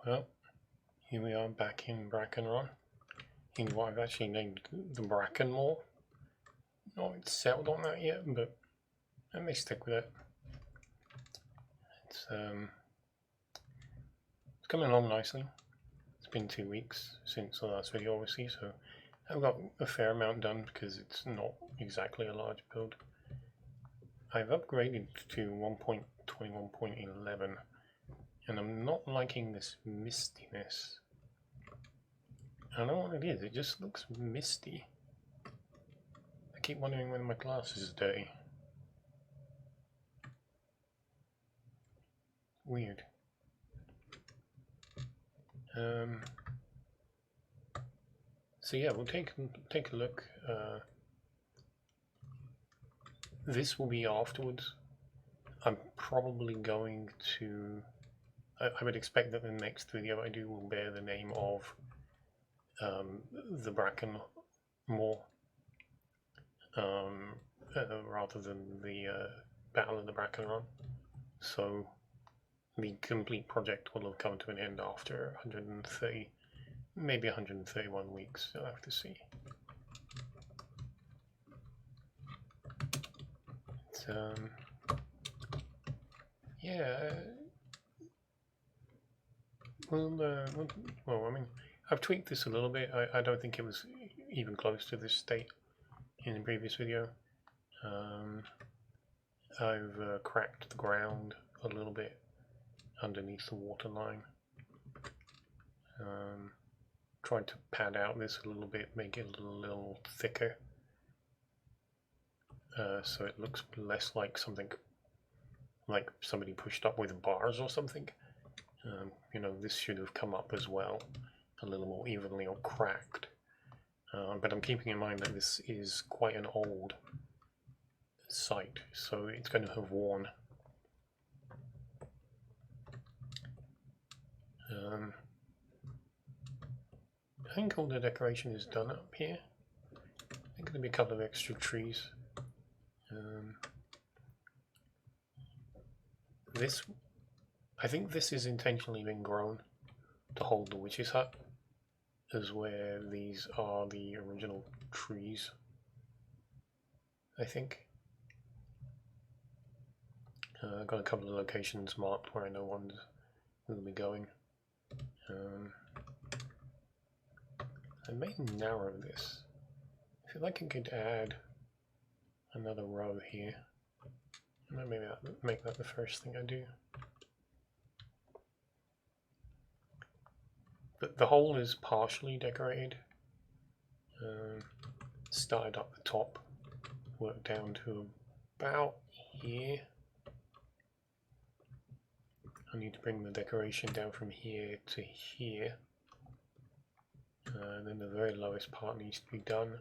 Well, here we are back in Brakenrahm, in what I've actually named the Brakenmoor. Not settled on that yet, but I may stick with it. It's coming along nicely. It's been 2 weeks since the last video, obviously, so I've got a fair amount done because it's not exactly a large build. I've upgraded to 1.21.11, and I'm not liking this mistiness. I don't know what it is, it just looks misty. I keep wondering whether my glass is dirty. Weird. So yeah, we'll take a look. This will be afterwards. I'm probably going to. I would expect that the next video I do will bear the name of the Brakenmoor, rather than the Battle of the Brakenrahm. So the complete project will have come to an end after 130, maybe 131 weeks. I'll have to see. Yeah. Well, I mean, I've tweaked this a little bit. I don't think it was even close to this state in the previous video. I've cracked the ground a little bit underneath the water line. Tried to pad out this a little bit, make it a little thicker, so it looks less like something like somebody pushed up with bars or something. You know, this should have come up as well, a little more evenly or cracked. But I'm keeping in mind that this is quite an old site, so it's going to have worn. I think all the decoration is done up here. There's going to be a couple of extra trees. I think this is intentionally been grown to hold the witch's hut, as where these are the original trees, I think. I've got a couple of locations marked where I know ones will be going. I may narrow this. I feel like I could add another row here. Maybe make that the first thing I do. But the whole is partially decorated. Started up the top, worked down to about here. I need to bring the decoration down from here to here. And then the very lowest part needs to be done.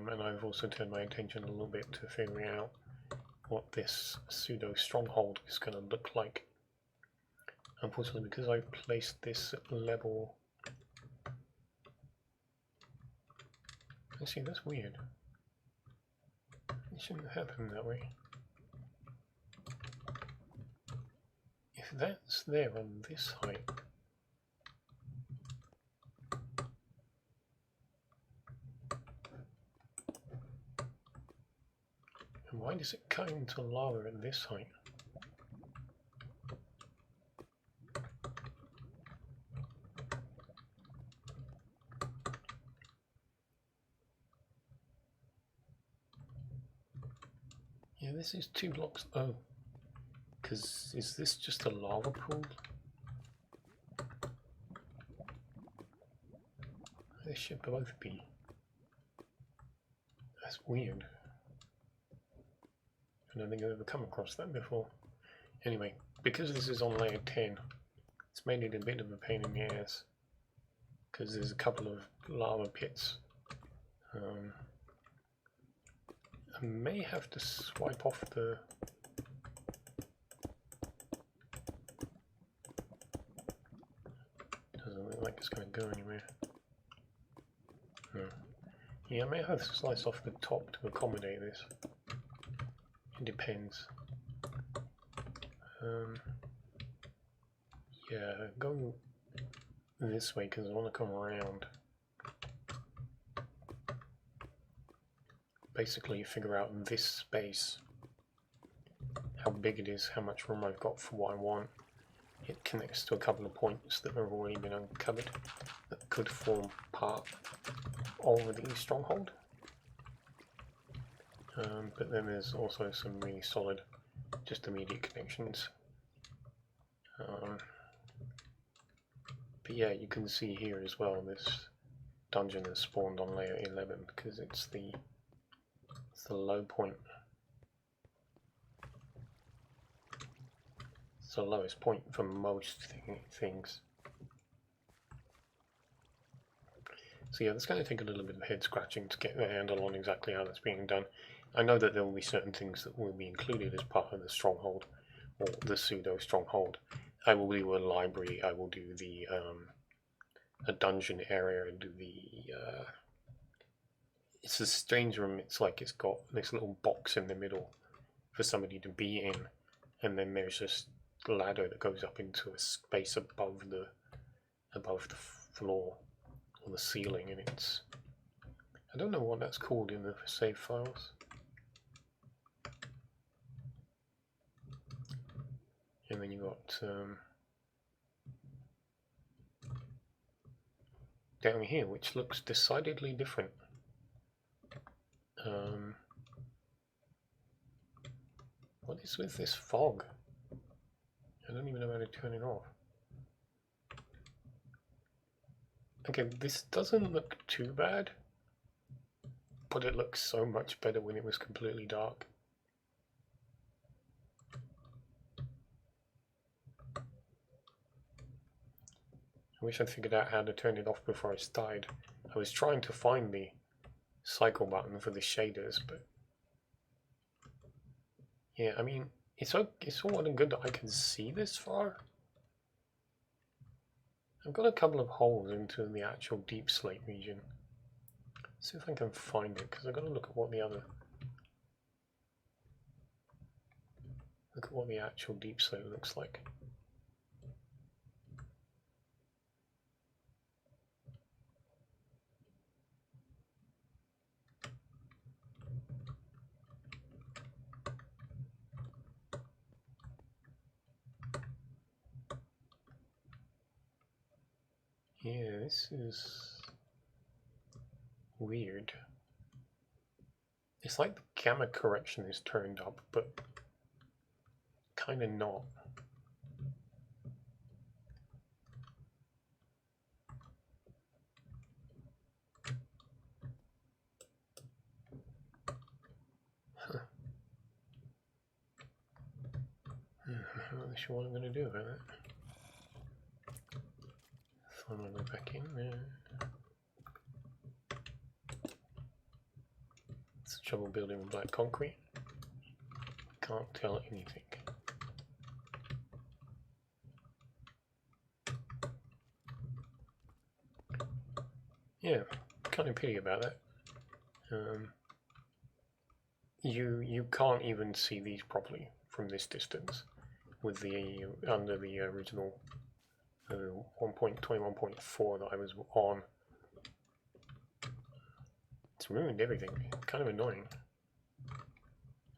And I've also turned my attention a little bit to figuring out what this pseudo stronghold is going to look like. Unfortunately, because I've placed this level. Actually, that's weird. It shouldn't happen that way. If that's there on this height, and why does it cut into lava at this height? Yeah, this is 2 blocks. Oh, because is this just a lava pool? They should both be. That's weird. I don't think I've ever come across that before. Anyway, because this is on layer 10, it's made it a bit of a pain in the ass. Because there's a couple of lava pits. I may have to swipe off the... Doesn't look like it's going to go anywhere. No. Yeah, I may have to slice off the top to accommodate this. It depends. Yeah, go this way because I want to come around. Basically figure out this space, how big it is, how much room I've got for what I want. It connects to a couple of points that have already been uncovered that could form part of the stronghold. But then there's also some really solid, just immediate connections. But yeah, you can see here as well, this dungeon has spawned on layer 11 because it's the low point. It's the lowest point for most things. So yeah, that's going to take a little bit of head scratching to get a handle on exactly how that's being done. I know that there will be certain things that will be included as part of the stronghold, or the pseudo stronghold. I will do a library, I will do the a dungeon area, and do the it's a strange room. It's like it's got this little box in the middle for somebody to be in, and then there's this ladder that goes up into a space above the floor or the ceiling, and it's, I don't know what that's called in the save files. And then you got down here, which looks decidedly different. What is with this fog? I don't even know how to turn it off. Okay, this doesn't look too bad, but it looks so much better when it was completely dark. I wish I'd figured out how to turn it off before I started. I was trying to find the cycle button for the shaders, but yeah, I mean, it's all well and good that I can see this far. I've got a couple of holes into the actual deep slate region. Let's see if I can find it, because I've got to look at what the actual deep slate looks like. Yeah, this is weird. It's like the gamma correction is turned up, but kind of not. Huh. I'm not sure what I'm going to do about that. Find my way back in there. It's trouble building with black concrete. Can't tell anything. Yeah, kind of pity about that. You can't even see these properly from this distance with the under the original 1.21.4 that I was on. It's ruined everything. Kind of annoying.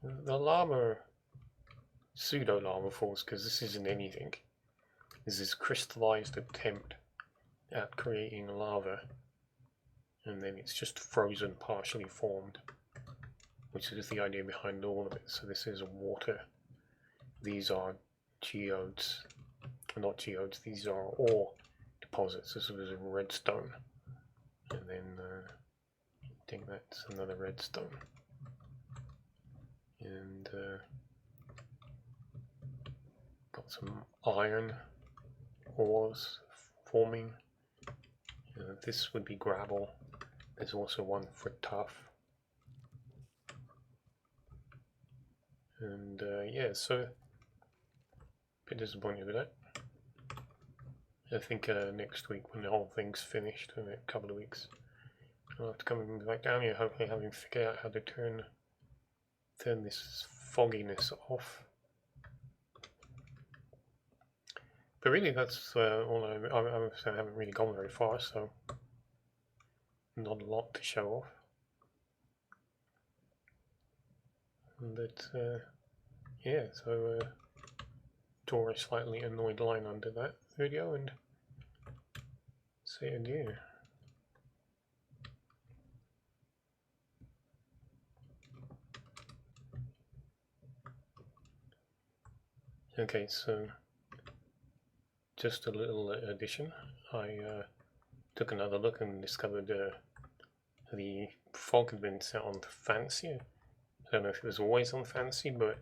The lava, pseudo lava falls, because this isn't anything. This is crystallized attempt at creating lava, and then it's just frozen, partially formed, which is the idea behind all of it. So this is water. These are geodes, not geodes. These are ore deposits. This was a redstone, and then I think that's another redstone, and got some iron ores forming. This would be gravel. There's also one for tuff. And yeah, so a bit disappointed with that. I think next week, when the whole thing's finished, in a couple of weeks, I'll have to come back down here, hopefully having figured out how to turn this fogginess off. But really, that's all I haven't really gone very far, so not a lot to show off. But yeah, so draw a slightly annoyed line under that video and say adieu. Okay, so just a little addition. I took another look and discovered the fog had been set on fancy. I don't know if it was always on fancy, but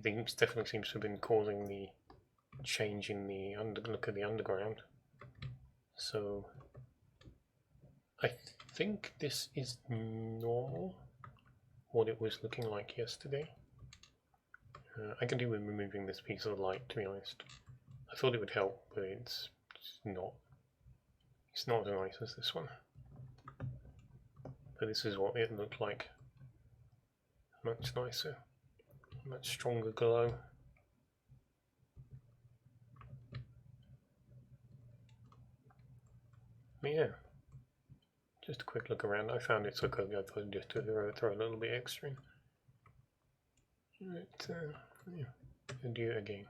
it definitely seems to have been causing the change in the look of the underground. So I think this is normal, what it was looking like yesterday. I can do with removing this piece of light, to be honest. I thought it would help, but it's not. It's not as nice as this one. But this is what it looked like. Much nicer, much stronger glow. But yeah, just a quick look around. I found it so good, I thought just to throw a little bit extra in. But, yeah, adieu again.